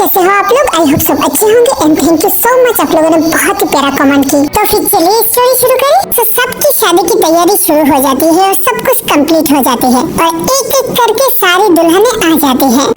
कैसे हो आप लोग? आई होप सब अच्छे होंगे and thank you so much, आप लोगों ने बहुत ही प्यारा कमेंट की। तो फिर चलिए स्टोरी शुरू करें। तो सबकी शादी की तैयारी शुरू हो जाती है और सब कुछ कंप्लीट हो जाती है और एक एक करके सारी दुल्हनें आ जाती हैं।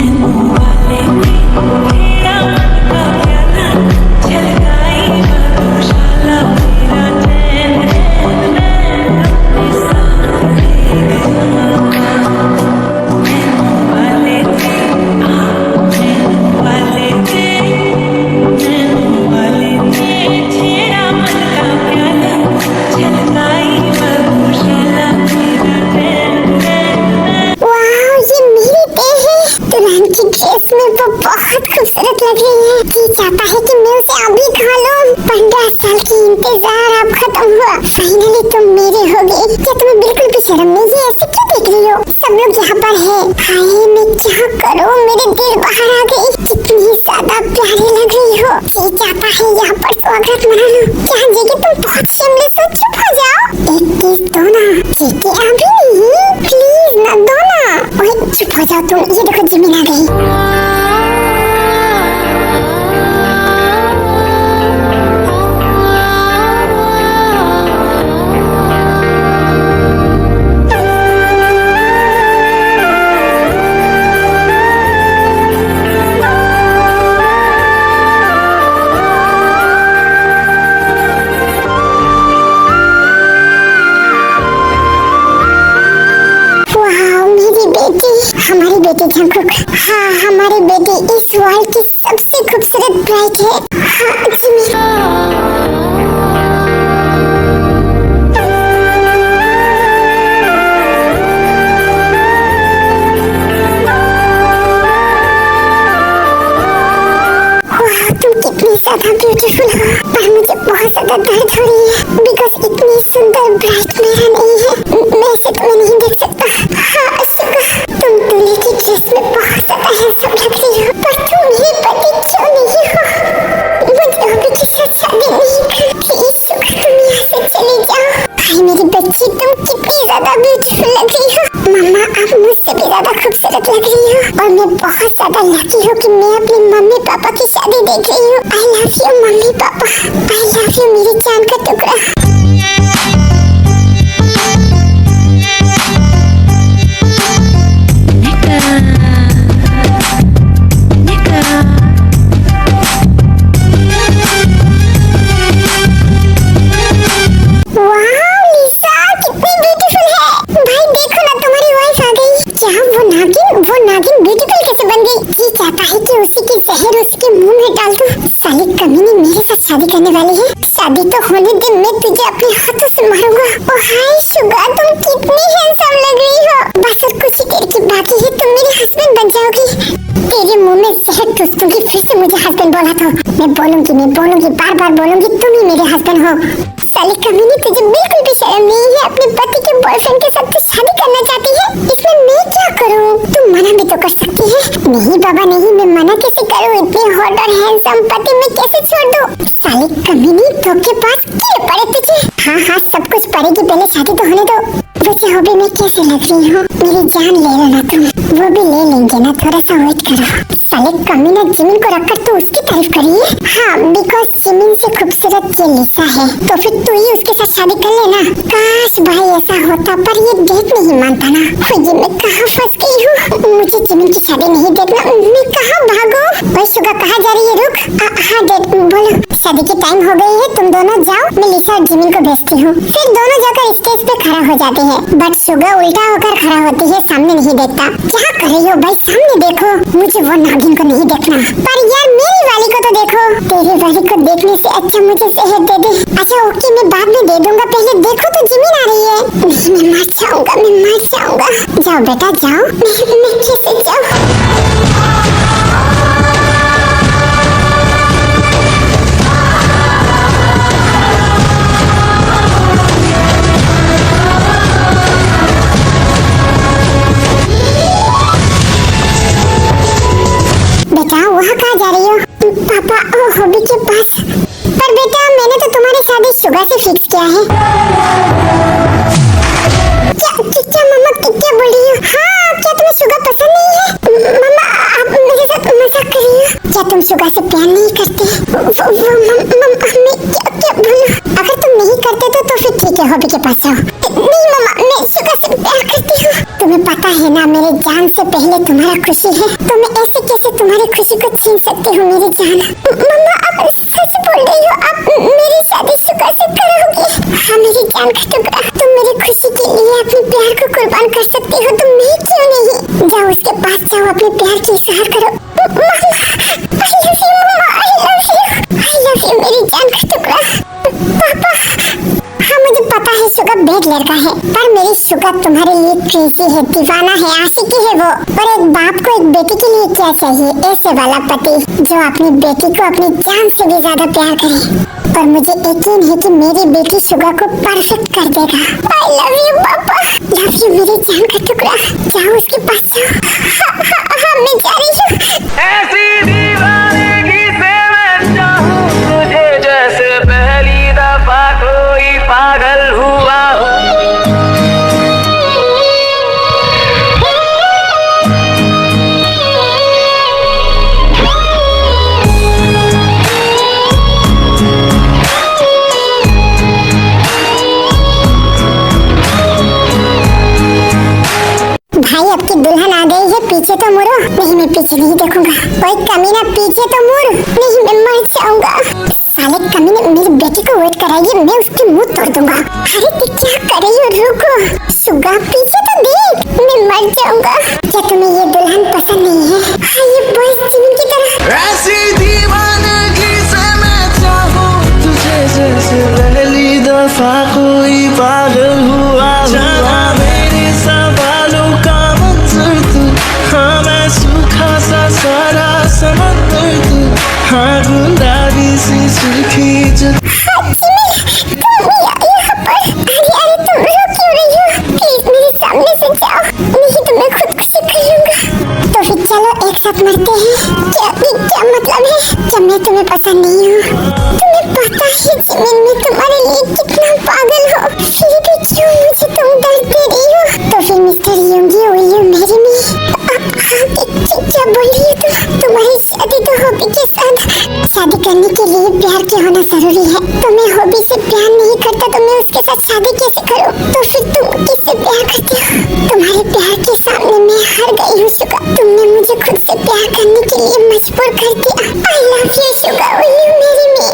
इसमें वो बहुत खूबसूरत लग रही है। जी चाहता है कि मैं उसे अभी खा लूं। 15 साल की इंतजार अब खत्म हुआ, फाइनली तुम मेरे हो गए। क्या तुम्हें बिल्कुल भी शर्म नहीं है? ऐसे क्यों देख रही हो? सब लोग यहाँ पर है। हाय मैं क्या करूँ, मेरे दिल बाहर आ गई। कितनी ज्यादा प्यारी लग रही हो। जी चाहता है यहाँ पर स्वागत मना लूं। क्या जगह तुम बहुत शिमलेस हो, चुप हो जाओ। एक किस दो ना। जी अभी नहीं, प्लीज ना दो ना। ओए चुप हो जाओ तुम। ये देखो जिमिन आ गई। हमारी बेटी झंकुक, हाँ हमारी बेटी इस वर्ल्ड की सबसे खूबसूरत ब्राइड है। हाँ जिमी। कितनी ज्यादा ब्यूटीफुल हो, पर मुझे बहुत ज्यादा दर्द हो रही है बिकॉज इतनी सुंदर ब्राइड मेरा नहीं है। मैं इसे तुम्हें नहीं देख सकता। हाँ शुगर, तुम दूल्हे की ड्रेस में बहुत ज्यादा हैंडसम लग रही हो, पर तुम मेरे पति क्यों नहीं हो? मुझे अभी के साथ शादी नहीं करनी। प्लीज शुगर तुम यहाँ से चली जाओ। भाई मेरी बच्ची, तुम कितनी ज्यादा ब्यूटीफुल लग रही हो। मम्मा आप मुझसे भी ज्यादा खूबसूरत लग रही हो और मैं बहुत ज्यादा लकी हूँ कि मैं अपने मम्मी पापा की शादी देख रही हूँ। I love you mummy papa, I love you मेरी जान का टुकड़ा। उसके मुंह में डाल दूं। साली कमीनी मेरे साथ शादी करने वाली है। शादी तो होने दे, मैं तुझे अपने हाथों से मारूंगा। ओ हाय शुगर, तुम कितनी हैंडसम लग रही हो। बस और कुछ ही देर की बाकी है, तुम मेरे हस्बैंड बन जाओगी। तेरे मुंह में जहर ठूस दूंगी। फिर से मुझे हस्बैंड बोला था। मैं बोलूंगी, बार बार बोलूंगी, तुम ही मेरे हस्बैंड हो। साली कमीनी तुझे बिल्कुल भी शर्म नहीं है? अपने पति के बॉयफ्रेंड के साथ शादी करना चाहती है? इसमें मैं क्या करूं? तुम मना भी तो कर सकती है। नहीं बाबा नहीं, मैं मना कैसे करूं? इतने हॉट और हैंडसम पति मैं कैसे छोड़ दूं? साली कमीनी धोखे पास कीड़े पड़े तुझे। हाँ सब कुछ पड़ेगी, पहले शादी तो होने दो। वैसे हो भी मैं कैसे लग रही हूँ? मेरी जान ले लो ना तुम। वो भी ले लेंगे ना, थोड़ा सा वेट करो। साले कमीना जिमिन को रखकर तू उसकी तारीफ कर रही है? हाँ बिकॉज जिमिन से खूबसूरत ये लिसा है, तो फिर तू ही उसके साथ शादी कर लेना। काश भाई ऐसा होता, पर ये डेट नहीं मानता ना। ये मैं कहाँ फंस गई हूँ? मुझे जिमिन की शादी नहीं देखना। मैं कहाँ भागूं? भाई शुगर कहाँ जा रही है? रुक। हाँ डेट बोलो। शादी की टाइम हो गई है, तुम दोनों जाओ, मैं लिसा और जिमिन को भेजती हूँ। फिर दोनों जाकर स्टेज पे खड़ा हो जाते हैं, बट शुगर उल्टा होकर खड़ा होती है, सामने नहीं देखता। क्या कर रही हो भाई? सामने देखो। मुझे वो नागिन को नहीं देखना। पर यार मेरी वाली को तो देखो। तेरी वाली को देखने से अच्छा मुझे जहर दे दे। अच्छा ओके, मैं बाद में दे दूंगा, पहले देखो तो जिमिन आ रही है। नहीं मैं मर जाऊंगा। जाओ बेटा जाओ। मैं कैसे जाऊँ? वहाँ कहाँ जा रही हो? पापा हॉबी के पास। पर बेटा मैंने तो तुम्हारी शादी शुगर से फिक्स किया है। क्या मम्मा क्या बोल रही हो? हाँ क्या तुम्हें शुगर पसंद नहीं है? मम्मा आप मेरे साथ मजाक कर रही हो? क्या तुम शुगा से प्यार नहीं करते? मैं क्या बोलूं? अगर तुम नहीं करते तो फिर ठीक है, हॉबी के पास जाओ। नहीं मम्मा, मैं शुगा से प्यार करती हूँ। तुम्हें पता है ना मेरे जान से पहले तुम्हारा खुशी है, तो मैं ऐसे कैसे तुम्हारी खुशी को छीन सकती हूँ मेरी जान। मम्मा आप सच बोल रही हो? आप मेरी शादी शुगा से करोगी? हाँ मेरी जान का टुकड़ा, तुम मेरी खुशी के लिए अपने प्यार को कुर्बान कर सकती हो तो मैं क्यों नहीं? जाओ उसके पास जाओ, अपने प्यार की इजहार करो। I love you मेरी जान का टुकड़ा। पापा, हाँ मुझे पता है शुगा बैड लड़का है, पर मेरी शुगा तुम्हारे लिए क्रेजी है, दीवाना है, आशिकी है वो। और एक बाप को एक बेटी के लिए क्या चाहिए? ऐसे वाला पति जो अपनी बेटी को अपनी जान से भी ज्यादा प्यार करे। और मुझे यकीन है कि मेरी बेटी शुगा को परफेक्ट कर देगा। I love you पापा, love you मेरी जान का टुकड़ा। जाओ उसके पास जाओ। हाँ मैं जा रही हूँ। ऐसी दीवानगी से मैं चाहूं तुझे, जैसे पहली दफा कोई पागल हुआ हो। भाई अब की दुल्हन आ गई है, पीछे तो मुड़ो। नहीं मैं पीछे नहीं देखूंगा। कोई कमीना पीछे तो मुड़। नहीं मैं मर जाऊंगा। साले कमीने मेरी बेटी को वेट कराइए, मैं उसकी मुंह तोड़ दूंगा। अरे तू क्या कर रही हो? रुको शुगा, पीछे तो देख, मैं मर जाऊंगा। क्या तुम्हें ये दुल्हन पसंद नहीं है? हाँ ये बॉयज जिम की तरह। ऐसी दीवानगी से मैं चाहूं तुझे, जैसे पहली दफा कोई पागल हुआ। जाना मेरे सवालों का मंजर तू, हाँ मैं सूखा सा सारा समंदर तू, हाँ गुलाबी सी सुर्खी जो। हाँ जिमी, तुम यहाँ पर। अरे तुम रो क्यों रही हो? प्लीज मेरे सामने से जाओ, नहीं तो मैं खुदकुशी कर लूंगा। तो फिर चलो एक साथ मरते हैं। क्या मतलब है? क्या मैं तुम्हें पसंद नहीं हूँ? तुम्हें पता है जिमिन मैं तुम्हारे लिए कितना पागल हो, फिर भी क्यों मुझे तुम दर्द दे रही हो? तो फिर mister Yoongi will you marry me? क्या बोल रही हो तुम? तुम्हारी शादी तो हॉबी के साथ। शादी करने के लिए प्यार के होना जरूरी है। तो मैं हॉबी से प्यार नहीं करता तो मैं उसके साथ शादी कैसे करूं? तो फिर तुम किससे प्यार करती हो? तुम्हारे प्यार के सामने मैं हार गई हूँ शुगा। तुमने मुझे खुद से प्यार करने के लिए मजबूर कर दिया। I love you Suga, will you marry me?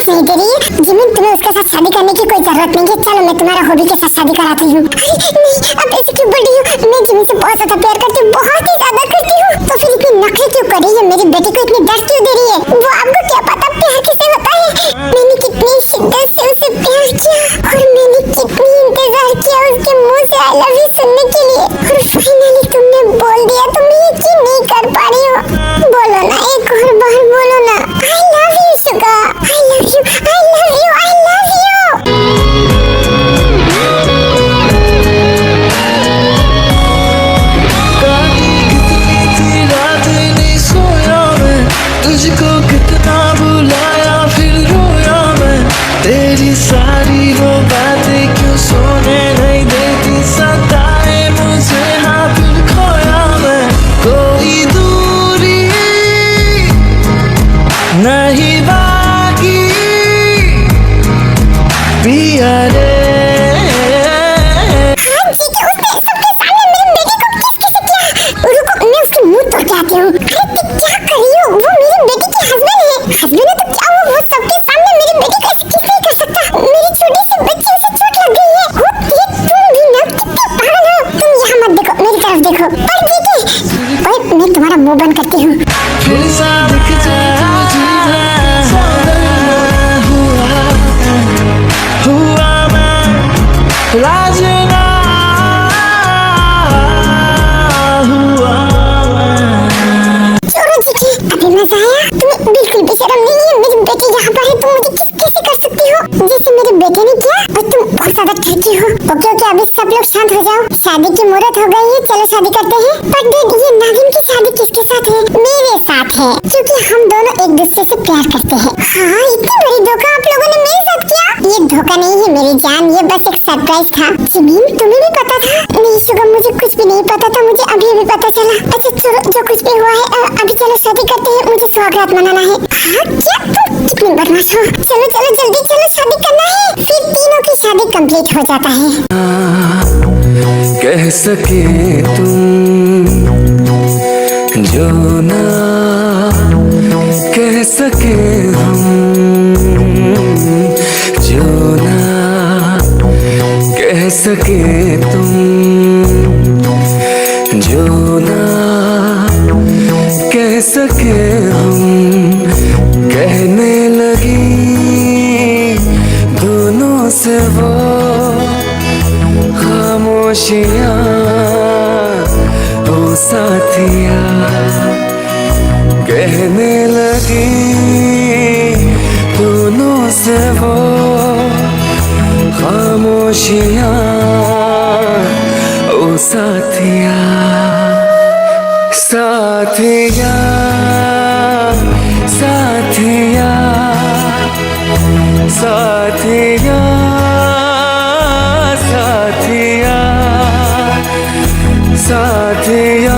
नहीं दे रही है। जिमिन तुम्हें उसके साथ शादी करने की कोई जरूरत नहीं है। चलो मैं तुम्हारा हॉबी के साथ शादी कराती हूँ। नहीं अब ऐसे क्यों बोल रही हो? मैं जिमिन से बहुत ज्यादा प्यार करती हूँ, बहुत ही ज्यादा करती हूँ। तो फिर इतनी नखरे क्यों कर रही है? मेरी बेटी को इतनी दर्द क्यों दे रही है? वो आपको क्या पता प्यार किसे होता है? मैंने कितनी शिद्दत से उसे प्यार किया और मैंने कितनी इंतजार किया उसके मुँह से आई लव यू सुनने के लिए, और फाइनली तुमने बोल दिया। तो मैं यकीन नहीं कर पा रही हूँ। बोलो ना, एक और बार बोलो ना। I love you Suga, I love you, I love you, I love you. तुझको कितना बुलाया फिर रोया मैं, तेरी सारी वो बातें क्यों सोने नहीं देती, सताए मुझे हाँ फिर खोया मैं। कोई दूरी बहुत थकी हूँ। ओके ओके, अभी सब लोग शांत हो जाओ। शादी की मुहूर्त हो गई है, चलो शादी करते हैं। पर डैड, ये नागिन की शादी किसके साथ है? मेरे साथ है, क्योंकि हम दोनों एक दूसरे से प्यार करते हैं। हाँ, इतनी बड़ी धोखा आप लोगों ने मेरे साथ किया। ये धोखा नहीं है मेरी जान, ये बस एक सरप्राइज था। जिमीन, तुम्हें भी पता था? नहीं शुगम, मुझे कुछ भी नहीं पता था, मुझे अभी अभी पता चला। अच्छा चलो, जो कुछ भी हुआ है अभी चलो शादी करते हैं, मुझे सुहागरात मनाना है। हाँ क्या, तुम कितनी बदमाश हो। चलो चलो जल्दी चलो, शादी करना है, फिर तीनों की शादी कंप्लीट हो जाता है। कह सके तुम जो ना कह सके हम, जो ना कह सके तुम, जो ना कह सके हम, कहने लगी दोनों से वो खामोशियाँ, ओ साथिया, कहने लगी दोनों से वो खामोशियाँ, ओ साथिया, साथिया, साथिया, साथिया, साथिया, साथिया।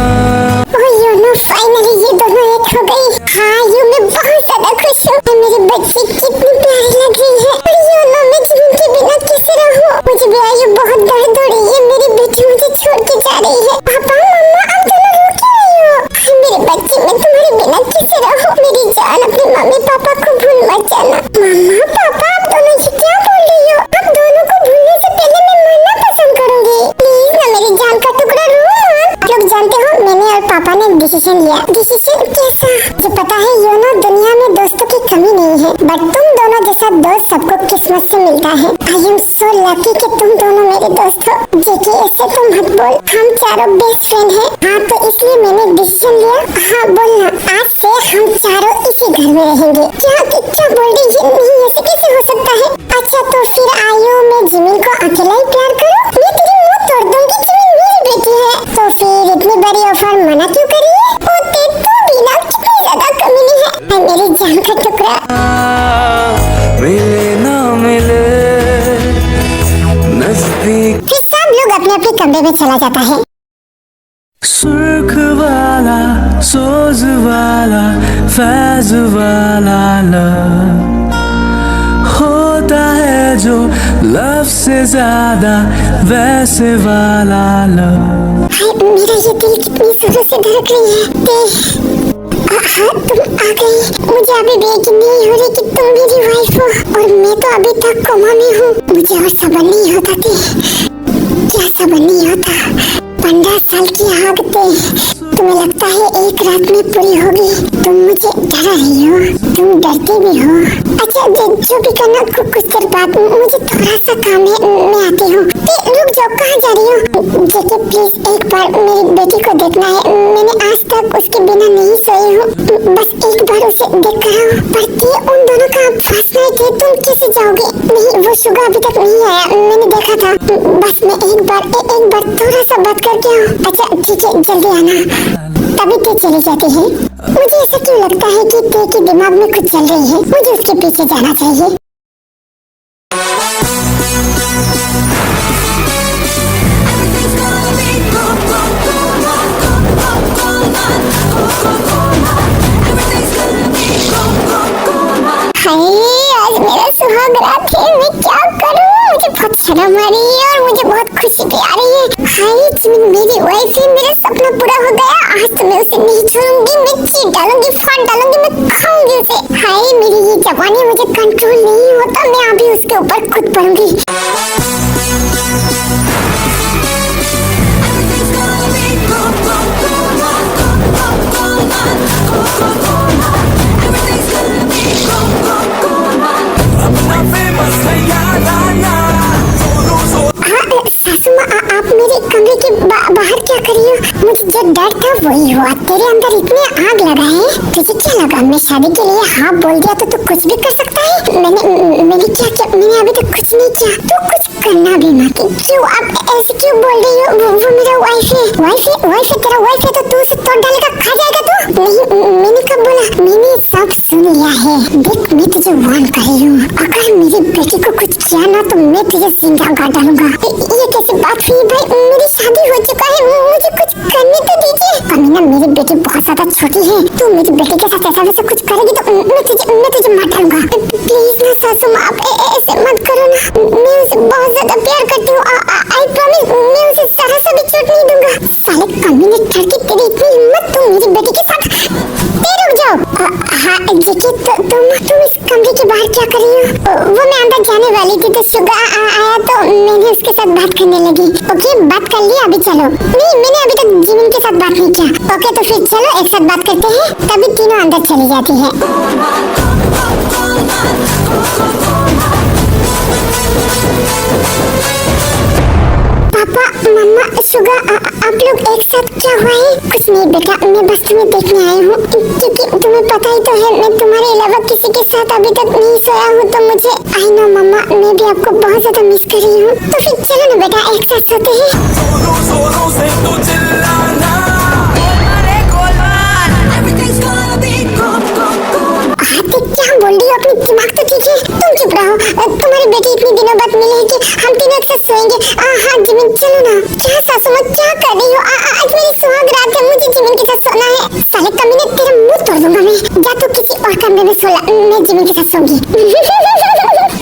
फाइनली ये दोनों एक हो गई। हाँ यूनो, बहुत ज्यादा खुश हूँ। मेरी बच्ची कितनी प्यारी लग रही है। और यूनो, मैं जिमीन के बिना कैसे रहूँ? मुझे भी आयु बहुत दर्द हो रही है। मेरी बेटी मुझे छोड़ के जा रही है। पापा मम्मा, आप दोनों रो क्यों रही हो? मेरी बच्ची, मैं तुम्हारे बिना कैसे रहूँ? मेरी जान, अपने मम्मी पापा को भूल मत जाना। मम्मा पापा, आप दोनों ये क्या बोल रही हो? आप दोनों को भूलने से पहले मैं मरना पसंद करूंगी। प्लीज ना, मेरी जान का टुकड़ा रो मत। आप लोग जानते हो, मैंने और पापा ने डिसीजन लिया। डिसीजन कैसा? मुझे पता है यूनो, दुनिया में दोस्तों की कमी नहीं है, बट तुम दोनों जैसा दोस्त सबको किस्मत से मिलता है। आई एम सो लकी कि तुम दोनों मेरे दोस्त हो। जेके, ऐसे तुम मत बोल, हम चारों बेस्ट फ्रेंड हैं। हाँ, तो इसलिए मैंने डिसीजन लिया। हाँ बोलना, आज से हम चारों इसी घर में रहेंगे। क्या बोल रही है? नहीं, ऐसे कैसे हो सकता है? अच्छा तो फिर आयु, मैं जिमीन को अकेला ही प्यार करूं? मैं तेरी मुंह तोड़ दूंगी, जिमीन मेरी बेटी है। तो फिर इतनी बड़ी ऑफर मना क्यों करी है? ओ तेरे तो बिना कितनी ज्यादा कमीनी है। मेरी जान का टुकड़ा। मिले ना मिले नजदीक। फिर सब लोग अपने अपने कमरे में चला जाता है। सुर्ख वाला, सोज वाला, फैज वाला लव होता है जो लव से ज्यादा वैसे वाला लव। हाय, मेरा ये दिल कितनी जोरों से धड़क रही है। हाँ, तुम आ गई। मुझे अभी भी यकीन नहीं हो रही कि तुम मेरी वाइफ हो, और मैं तो अभी तक कोमा में हूँ। मुझे और सब्र नहीं होता थे। क्या सब्र नहीं होता? 15 साल की आदतें तुम्हें लगता है एक रात में पूरी होगी? तुम मुझे डरा रही हो, तुम डरती भी हो। अच्छा जो भी करना, कुछ देर बाद मुझे थोड़ा सा काम है, मैं आती हूँ। रुक जाओ, कहाँ जा रही हो? जेके प्लीज, एक बार मेरी बेटी को देखना है। मैंने आज तक उसके बिना नहीं सोई हूँ, बस एक बार उसे देख कर आओ। पर उन दोनों का फर्स्ट नाइट है, तुम कैसे जाओगे? नहीं, वो सुगा अभी तक नहीं आया, मैंने देखा था। बस मैं एक बार थोड़ा सा बात करके आऊँ। अच्छा ठीक है, जल्दी आना। तभी ते चली जाती है। मुझे ऐसा क्यों लगता है कि ते के दिमाग में कुछ चल रही है? मुझे उसके पीछे जाना चाहिए। आज मेरा सुहागरात है, मैं क्या करूं? मुझे बहुत शर्म आ रही है और मुझे बहुत खुशी भी आ रही है। हाय, जिमीन मेरी वाइफ है, मेरा सपना पूरा हो गया। आज तो मैं उसे नहीं छोड़ूंगी, मैं चीट डालूंगी, फाड़ डालूंगी, मैं खाऊंगी उसे। हाय, मेरी ये जवानी मुझे कंट्रोल नहीं होता, मैं अभी उसके ऊपर खुद पड़ूंगी। सासू माँ, आप मेरे कमरे के बाहर क्या कर रही हो? मुझे जो डर था वही हुआ। तेरे अंदर इतनी आग लगा है, तुझे क्या लगा मैं शादी के लिए हाँ बोल दिया तो तू कुछ भी कर सकता है? मैंने क्या किया? मैंने अभी तक कुछ नहीं किया। तू कुछ करना भी मत। क्यों आप ऐसे क्यों बोल रही हो? वो मेरा वाइफ है। वाइफ है तेरा वाइफ है तो तू उसे तोड़ डालेगा, खा जाएगा तू? नहीं, मैंने कब बोला? मैंने सब सुन लिया है। देख मैं तुझे वार्न कर रही हूँ, अगर मेरी बेटी को कुछ किया ना तो मैं तुझे जिंदा गाड़ डालूंगा। ये कैसी बात हुई भाई? मेरी शादी हो चुका है, मुझे कुछ करने तो दीजिए। अमीना मेरी बेटी बहुत ज्यादा छोटी है, तू मेरी बेटी के साथ ऐसा वैसा कुछ करेगी तो मैं तुझे मार डालूंगा। प्लीज ना सासू माँ, आप ऐसे मत करो ना। मैं उसे बहुत ज्यादा प्यार करती हूँ। आई प्रॉमिस मैं उसे जरा सा भी चोट नहीं दूंगा। साले कमीने ठरकी, तेरी इतनी हिम्मत, तू मेरी बेटी के साथ? रुक जाओ। हाँ जीकी, तुम इस कमरे के बाहर क्या कर रही हो? वो मैं अंदर जाने वाली थी तो शुगा आया तो मैंने उसके साथ बात करने लगी। ओके बात कर लिया, अभी चलो। नहीं मैंने अभी तक जिमिन के साथ बात नहीं किया। ओके तो फिर चलो एक साथ बात करते हैं। तभी तीनों अंदर चली जाती है। पापा मम्मा शुगा आप लोग एक साथ क्या हुआ है? कुछ नहीं बेटा, मैं बस तुम्हें देखने आई हूँ क्योंकि तुम्हें पता ही तो है मैं तुम्हारे अलावा किसी के साथ अभी तक नहीं सोया हूँ तो मुझे आई नो मम्मा मैं भी आपको बहुत ज्यादा मिस कर रही हूँ। तो फिर चलो ना बेटा एक साथ सोते हैं। क्या बोल रही हो? अपनी दिमाग तो ठीक है? तुम चुप रहो। तुम्हारी बेटी इतनी दिनों बाद मिली है कि हम तीनों एक साथ सोएंगे। हाँ जिमिन चलो ना। क्या सासू माँ क्या कर रही हो? आज मेरी सुहाग रात है, मुझे जिमिन के साथ सोना है। साले कमीने तेरा मुंह तोड़ दूंगा मैं। जा तो किसी और कमरे में सोला, मैं जिमिन के साथ सोऊंगी।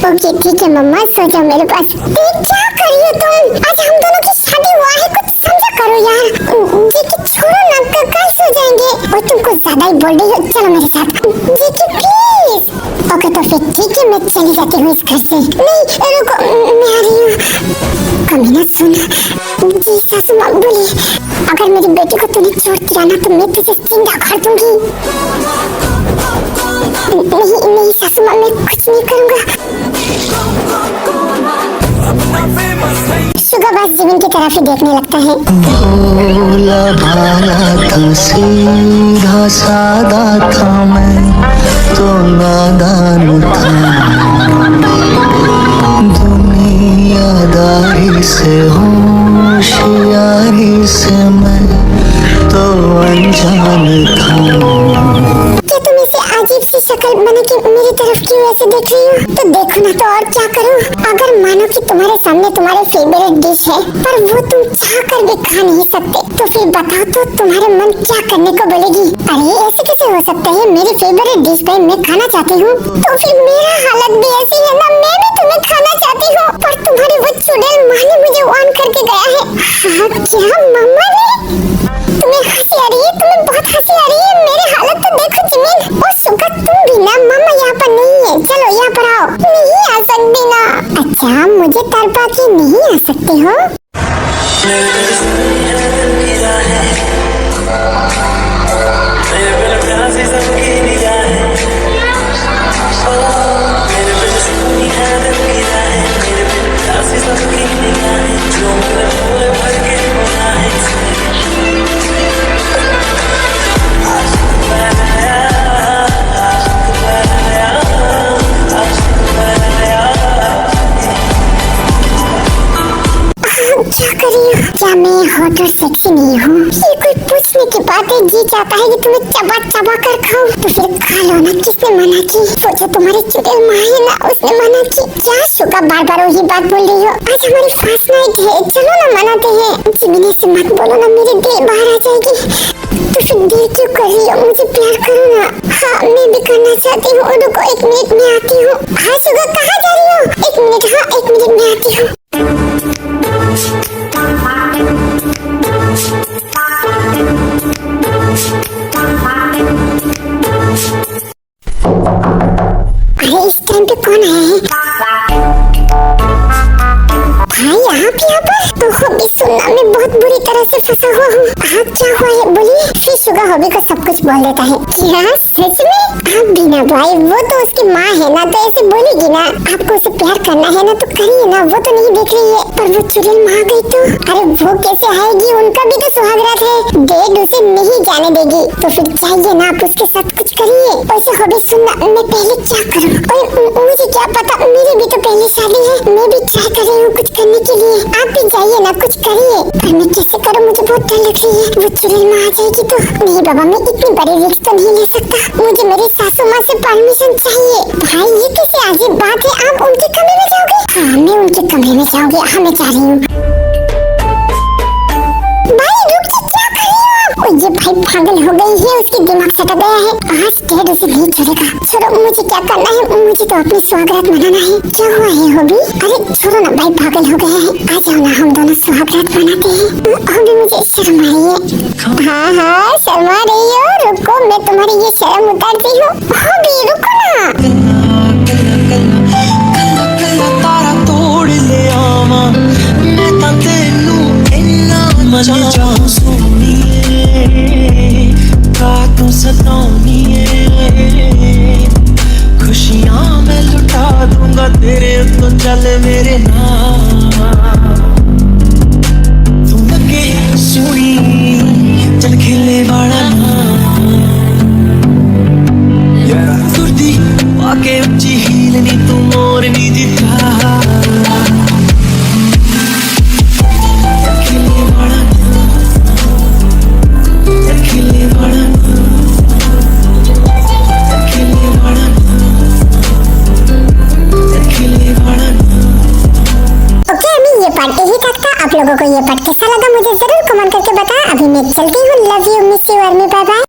ओके ठीक है मम्मा, सो जाओ मेरे पास। क्या कर रही हो तुम? आज हम दोनों की शादी हुआ है, कुछ समझा करो यार। जी छोड़ो ना, कल सो जाएंगे। और तुम कुछ ज्यादा ही बोल रही हो, चलो मेरे साथ। जी प्लीज। ओके तो फिर ठीक है, मैं चली जाती हूँ इस घर से। नहीं रुको, मैं आ रही हूँ। कमीना सुन। जी सासू माँ बोली, अगर मेरी बेटी को तूने चोट दिया ना तो मैं तुझे जिंदा कर दूंगी। नहीं सासू माँ, मैं कुछ नहीं करूँगा। शुगा बस जिमिन की तरफ ही देखने लगता है। भोला भाला था, सीधा सादा था, मैं तो नादान था। दुनियादारी से होशियारी से मैं तो अनजान था। क्या तुम इसे अजीब सी शक्ल बना के मेरी तरफ क्यों ऐसे देख रही हो? तो देखो ना तो और क्या करूं? अगर मानो कि तुम्हारे सामने तुम्हारे फेवरेट डिश है पर वो तुम चाह कर भी खा नहीं सकते तो फिर बताओ तो तुम्हारे मन क्या करने को बोलेगी? अरे ऐसे कैसे हो सकता है? मेरी फेवरेट डिश पे मैं खाना चाहती हूँ तो फिर मेरा हालत भी ऐसी है ना, मैं भी तुम्हें खाना चाहती हूँ पर तुम्हारी वो चुड़ैल माँ ने मुझे वार्न करके गया है। हाँ क्या मम्मा ने? तुम्हें हंसी आ रही है? तुम्हें बहुत हंसी आ रही है? मेरी हालत तो देखो जिमिन। और शुगा तुम भी ना, मामा यहाँ पर नहीं है, चलो यहाँ पर आओ। नहीं आ सकती ना? अच्छा मुझे तड़पा के नहीं आ सकते हो? क्या मैं हॉट और सेक्सी नहीं हूँ? ये कोई पूछने की बात है? जी चाहता है कि तुम्हें चबा चबा कर खाऊं तो फिर खा लो ना। किसने मना की? वो जो तुम्हारी चुड़ैल माँ है ना, उसने मना की। क्या शुगा बार बार वही बात बोल रही हो? आज हमारी फर्स्ट नाइट है, चलो ना मनाते हैं। जिमिन से मत बोलो ना, मेरी दिल बाहर आ जाएगी। तो फिर दिल क्यों कर रही हो? मुझे प्यार करो ना। हाँ मैं भी करना चाहती हूँ। रुको 1 मिनट में आती हूँ। हाँ शुगा कहाँ जा रही हो? 1 मिनट। हाँ 1 मिनट में आती हूँ। अरे इस टाइम पे कौन आया है? भाई आप यहाँ पर? तो हॉबी सुनना मैं बहुत बुरी तरह से फंसा हुआ हूँ। हाँ क्या हुआ है बोलिए? फिर शुगा हॉबी को सब कुछ बोल देता है। क्या सच में? आप बिना भाई, वो तो उसकी माँ है ना, तो ऐसे बोलेगी ना। आपको उसे प्यार करना है ना तो करिए ना, वो तो नहीं देख रही है। पर वो चुड़ैल माँ गई तो, अरे वो कैसे आएगी? उनका भी तो सुहागरात है, डेड उसे नहीं जाने देगी। तो फिर चाहिए ना, आप उसके साथ कुछ करिए। वैसे हॉबी सुनना, मैं पहले क्या करूँ? और मुझे क्या पता, मेरी भी तो पहले शादी है। मैं भी ट्राई कर रही हूँ कुछ करने के लिए। आप भी जाइए ना, कुछ करिए। पर मैं कैसे करूँ? मुझे बहुत डर लग रही है, वो चुड़ैल माँ आ जाएगी तो। नहीं बाबा, मैं इतनी बड़ी रिस्क तो नहीं ले सकता। मुझे मेरी सासू माँ से परमिशन चाहिए। भाई ये कैसे अजीब बात है, आप उनके कमरे में जाओगे? हाँ, मैं उनके कमरे में जाऊंगी। हाँ, मैं जा रही हूँ। भाई रुकिए, क्या कर रही हो आप? ओ, ये भाई पागल हो गई है, उसके दिमाग सटक गया है। आज डेड उसे नहीं छोड़ेगा। छोड़ो, मुझे क्या करना है? मुझे तो अपनी सुहागरात मनाना है। क्या हुआ है हॉबी? अरे छोड़ो ना भाई, पागल हो गया है। आ जाओ ना, हम दोनों सुहागरात मनाते हैं। हॉबी, मुझे शर्म आ रही है। हाँ हाँ, शर्मा रही हो? रुको, मैं तुम्हारी ये शर्म उतारती हूँ। हॉबी रुको ना। तारा तोड़ ले आवा, मैं तां तेनू इन्ना मन जाऊं सोनिए, रातों सताउनिए, खुशियां मैं लुटा दूंगा तेरे तो चल मेरे नाल। तू लगे सोनी चल खेले वाला तुरदी पाके उच्ची हील नी तू मोरनी दी पार्टी ही तक था। आप लोगों को ये पार्ट कैसा लगा मुझे जरूर कमेंट करके बताएं। अभी मैं चलती हूँ। Love you, miss you, bye bye.